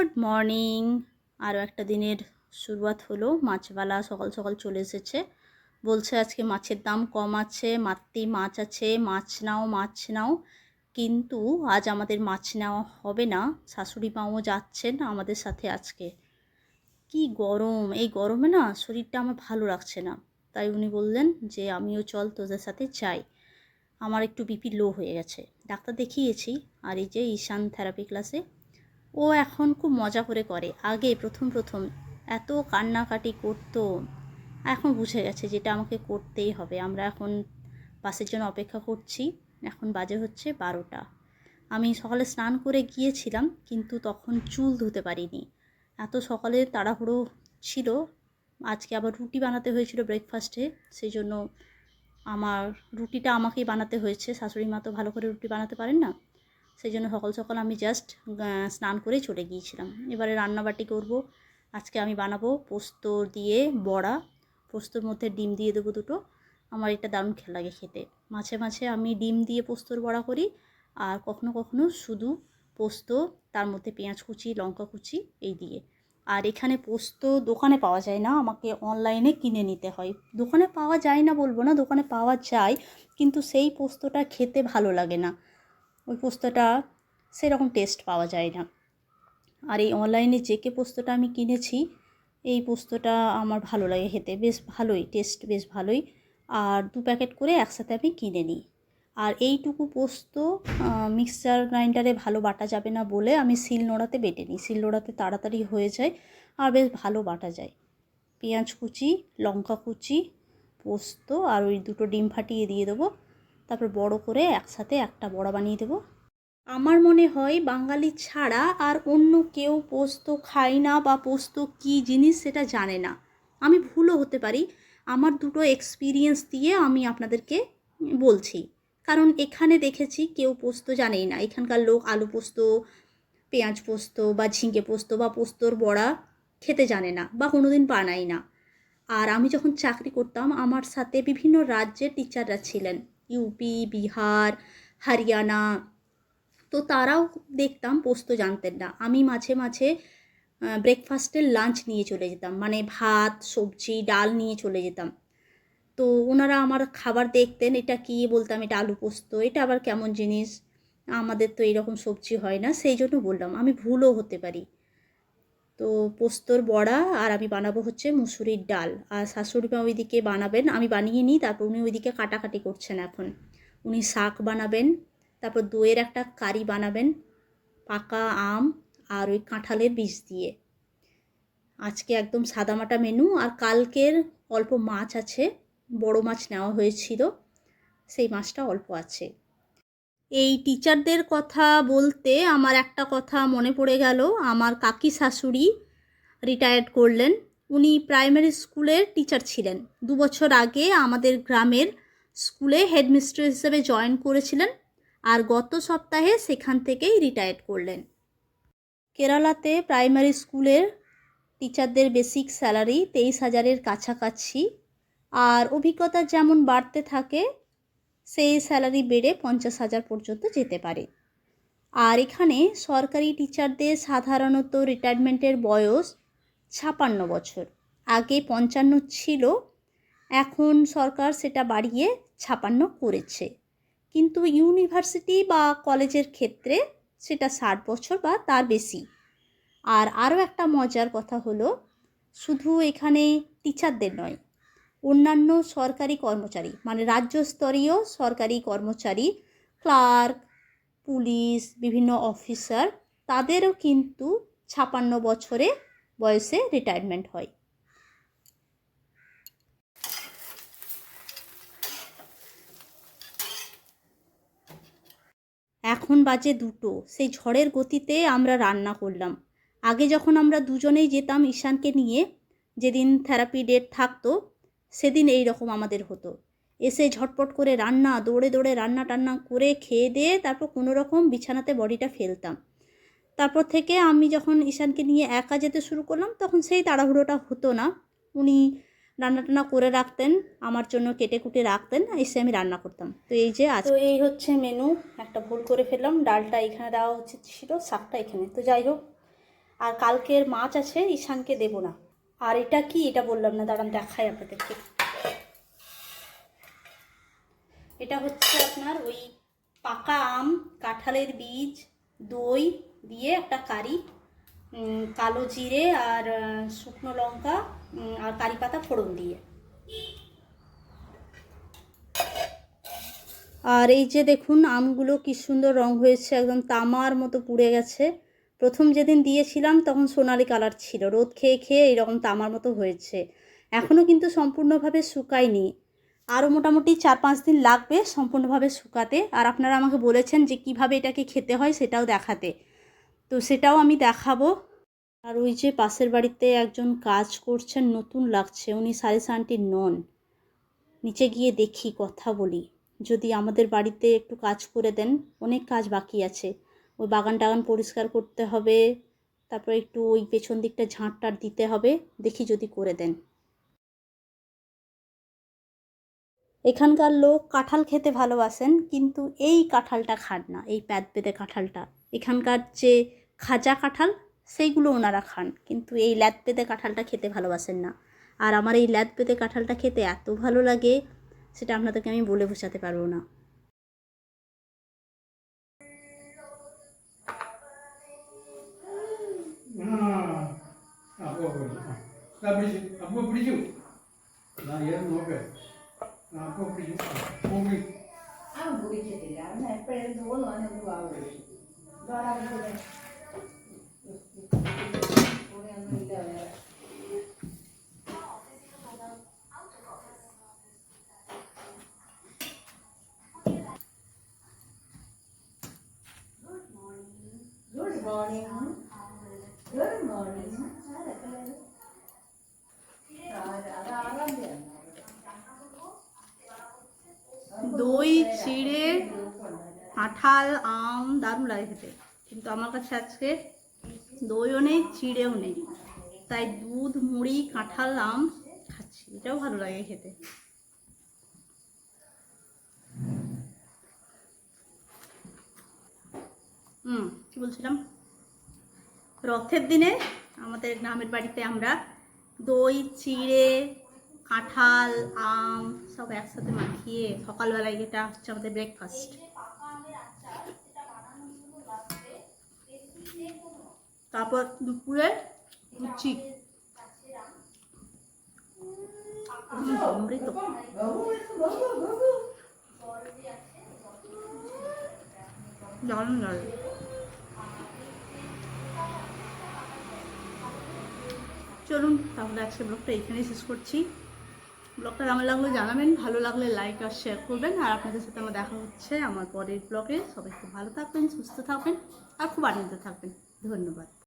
Good morning. আরও একটা দিনের শুরুয়াত হলো। মাছওয়ালা সকাল সকাল চলে এসেছে, বলছে আজকে মাছের দাম কম আছে, মাত্রই মাছ আছে, মাছ নাও মাছ নাও। কিন্তু আজ আমাদের মাছ নেওয়া হবে না, শাশুড়ি মাও যাচ্ছেন আমাদের সাথে আজকে। কি গরম, এই গরমে না শরীরটা আমার ভালো লাগছে না, তাই উনি বললেন যে আমিও চল তোদের সাথে যাই। আমার একটু বিপি লো হয়ে গেছে, ডাক্তার দেখিয়েছি। আর এই যে ঈশান থেরাপি ক্লাসে ও এখন খুব মজা করে আগে প্রথম প্রথম এত কান্নাকাটি করতো, এখন বুঝে গেছে যেটা আমাকে করতেই হবে। আমরা এখন বাসের জন্য অপেক্ষা করছি। এখন বাজে হচ্ছে 12টা। আমি সকালে স্নান করে গিয়েছিলাম, কিন্তু তখন চুল ধুতে পারিনি, এত সকালে তাড়াহুড়ো ছিল। আজকে আবার রুটি বানাতে হয়েছিল ব্রেকফাস্টে, সেই জন্য আমার রুটিটা আমাকেই বানাতে হয়েছে। শাশুড়ি মা তো ভালো করে রুটি বানাতে পারেন না, সেই জন্য সকাল সকাল আমি জাস্ট স্নান করে চলে গিয়েছিলাম। এবারে রান্নাবাটি করব। আজকে আমি বানাবো পোস্ত দিয়ে বড়া, পোস্তর মধ্যে ডিম দিয়ে দেবো দুটো। আমার এটা দারুণ লাগে খেতে। মাঝে মাঝে আমি ডিম দিয়ে পোস্তর বড়া করি, আর কখনো কখনো শুধু পোস্ত, তার মধ্যে পেঁয়াজ কুচি লঙ্কা কুচি এই দিয়ে। আর এখানে পোস্ত দোকানে পাওয়া যায় না, আমাকে অনলাইনে কিনে নিতে হয়। দোকানে পাওয়া যায় না বলবো না, দোকানে পাওয়া যায়, কিন্তু সেই পোস্তটা খেতে ভালো লাগে না, ওই পোস্তটা সেরকম টেস্ট পাওয়া যায় না। আর এই অনলাইনে যে পোস্তটা আমি কিনেছি, এই পোস্তটা আমার ভালো লাগে খেতে, বেশ ভালোই টেস্ট, বেশ ভালোই। আর 2 প্যাকেট করে একসাথে আমি কিনে নিই। আর এইটুকু পোস্ত মিক্সচার গ্রাইন্ডারে ভালো বাটা যাবে না বলে আমি শিলনোড়াতে বেটে নিই। শিলনোড়াতে তাড়াতাড়ি হয়ে যায় আর বেশ ভালো বাটা যায়। পেঁয়াজ কুচি, লঙ্কা কুচি, পোস্ত আর ওই দুটো ডিম ফাটিয়ে দিয়ে দেবো। তারপর বড় করে একসাথে একটা বড়া বানিয়ে দেবো। আমার মনে হয় বাঙালি ছাড়া আর অন্য কেউ পোস্ত খায় না, বা পোস্ত কী জিনিস সেটা জানে না। আমি ভুলও হতে পারি, আমার দুটো এক্সপিরিয়েন্স দিয়ে আমি আপনাদেরকে বলছি। কারণ এখানে দেখেছি কেউ পোস্ত জানেই না। এখানকার লোক আলু পোস্ত, পেঁয়াজ পোস্ত বা ঝিঙে পোস্ত বা পোস্তর বড়া খেতে জানে না, বা কোনোদিন বানাই না। আর আমি যখন চাকরি করতাম, আমার সাথে বিভিন্ন রাজ্যের টিচাররা ছিলেন, ইউপি, বিহার, হরিয়ানা। তো তারাও দেখতাম পোস্ত জানতেন না। আমি মাঝে মাঝে ব্রেকফাস্টের লাঞ্চ নিয়ে চলে যেতাম, মানে ভাত সবজি ডাল নিয়ে চলে যেতাম। তো ওনারা আমার খাবার দেখতেন, এটা কী, বলতাম এটা আলু পোস্ত, এটা আবার কেমন জিনিস, আমাদের তো এইরকম সবজি হয় না। সেই জন্য বললাম, আমি ভুলও হতে পারি। তো পোস্তর বড়া আর আমি বানাবো হচ্ছে মুসুরির ডাল। আর শাশুড়ি মা ওইদিকে বানাবেন, আমি বানিয়ে নিই, তারপর উনি ওইদিকে কাটাকাটি করছেন এখন। উনি শাক বানাবেন, তারপর দইয়ের একটা কারি বানাবেন, পাকা আম আর ওই কাঁঠালের বীজ দিয়ে। আজকে একদম সাদামাটা মেনু। আর কালকের অল্প মাছ আছে, বড় মাছ নেওয়া হয়েছিল, সেই মাছটা অল্প আছে। এই টিচারদের কথা বলতে আমার একটা কথা মনে পড়ে গেল। আমার কাকি শাশুড়ি রিটায়ার্ড করলেন। উনি প্রাইমারি স্কুলের টিচার ছিলেন। 2 বছর আগে আমাদের গ্রামের স্কুলে হেডমিস্ট্রেস হিসেবে জয়েন করেছিলেন, আর গত সপ্তাহে সেখান থেকেই রিটায়ার্ড করলেন। কেরালাতে প্রাইমারি স্কুলের টিচারদের বেসিক স্যালারি 23,000-এর কাছাকাছি, আর অভিজ্ঞতা যেমন বাড়তে থাকে সেই স্যালারি বেড়ে 50,000 পর্যন্ত যেতে পারে। আর এখানে সরকারি টিচারদের সাধারণত রিটায়ারমেন্টের বয়স 56 বছর। আগে 55 ছিল, এখন সরকার সেটা বাড়িয়ে 56 করেছে। কিন্তু ইউনিভার্সিটি বা কলেজের ক্ষেত্রে সেটা 60 বছর বা তার বেশি। আর আরও একটা মজার কথা হলো, শুধু এখানে টিচারদের নয়, অন্যান্য সরকারি কর্মচারী, মানে রাজ্যস্তরীয় সরকারি কর্মচারী, ক্লার্ক, পুলিশ, বিভিন্ন অফিসার, তাদেরও কিন্তু 56 বছরে বয়সে রিটায়ারমেন্ট হয়। এখন বাজে 2টো। সেই ঝড়ের গতিতে আমরা রান্না করলাম। আগে যখন আমরা দুজনেই যেতাম ঈশানকে নিয়ে, যেদিন থেরাপি ডেট থাকতো, সেদিন এই রকম আমাদের হতো। এসে ঝটপট করে রান্না, দৌড়ে দৌড়ে রান্না টান্না করে খেয়ে দিয়ে তারপর কোনো রকম বিছানাতে বডিটা ফেলতাম। তারপর থেকে আমি যখন ঈশানকে নিয়ে একা যেতে শুরু করলাম, তখন সেই তাড়াহুড়োটা হতো না। উনি রান্না টান্না করে রাখতেন, আমার জন্য কেটে কুটে রাখতেন, এসে আমি রান্না করতাম। তো এই যে আজ, তো এই হচ্ছে মেনু। একটা ভুল করে ফেললাম, ডালটা এখানে দেওয়া উচিত ছিল, শাকটা এখানে। তো যাই হোক, আর কালকের মাছ আছে, ঈশানকে দেব না। আর এটা কি, এটা বললাম না, দাঁড়ান দেখাই আপনাদেরকে। এটা হচ্ছে আপনার ওই পাকা আম, কাঁঠালের বীজ, দই দিয়ে একটা কারি, কালো জিরে আর শুকনো লঙ্কা আর কারি পাতা ফোড়ন দিয়ে। আর এই যে দেখুন আমগুলো কি সুন্দর রং হয়েছে, একদম তামার মতো পুড়ে গেছে। প্রথম যেদিন দিয়েছিলাম তখন সোনালি কালার ছিল, রোদ খেয়ে খেয়ে এইরকম তামার মতো হয়েছে। এখনও কিন্তু সম্পূর্ণভাবে শুকায়নি, আরও মোটামুটি 4-5 দিন লাগবে সম্পূর্ণভাবে শুকাতে। আর আপনারা আমাকে বলেছেন যে কিভাবে এটাকে খেতে হয় সেটাও দেখাতে, তো সেটাও আমি দেখাবো। আর ওই যে পাশের বাড়িতে একজন কাজ করছেন, নতুন লাগছে, উনি সারিসা আন্টির নন। নিচে গিয়ে দেখি, কথা বলি, যদি আমাদের বাড়িতে একটু কাজ করে দেন। অনেক কাজ বাকি আছে, ওই বাগান টাগান পরিষ্কার করতে হবে, তারপর একটু ওই পেছন দিকটা ঝাঁটটার দিতে হবে, দেখি যদি করে দেন। এখানকার লোক কাঁঠাল খেতে ভালোবাসেন, কিন্তু এই কাঁঠালটা খান না, এই প্যাদপেদে কাঁঠালটা। এখানকার যে খাজা কাঁঠাল সেইগুলো ওনারা খান, কিন্তু এই ল্যাদপেদে কাঁঠালটা খেতে ভালোবাসেন না। আর আমার এই ল্যাদপেদে কাঁঠালটা খেতে এত ভালো লাগে, সেটা আপনাদেরকে আমি বলে বোঝাতে পারবো না। দই, চিড়ে, কাঁঠাল, আম দারুণ লাগে খেতে, কিন্তু আমার কাছে আজকে দইও নেই, চিড়েও নেই, তাই দুধ, মুড়ি, কাঁঠাল, আম খাচ্ছি। এটাও ভালো লাগে খেতে। কি বলছিলাম, রথের দিনে আমাদের গ্রামের বাড়িতে আমরা দই, চিড়ে, কাঁঠাল, আম সব একসাথে মাখিয়ে সকালবেলায়, এটা হচ্ছে আমাদের ব্রেকফাস্ট। তারপর দুপুরে লুচি, অমৃত। দারুণ লাগে। চলুন তাহলে আজকে ব্লগটা এখানেই শেষ করছি। ব্লগটা কেমন লাগলো জানাবেন, ভালো লাগলে লাইক আর শেয়ার করবেন। আর আপনাদের সাথে আমার দেখা হচ্ছে আমার পরের ব্লগে। সবাই খুব ভালো থাকবেন, সুস্থ থাকবেন আর খুব আনন্দ থাকবেন। ধন্যবাদ।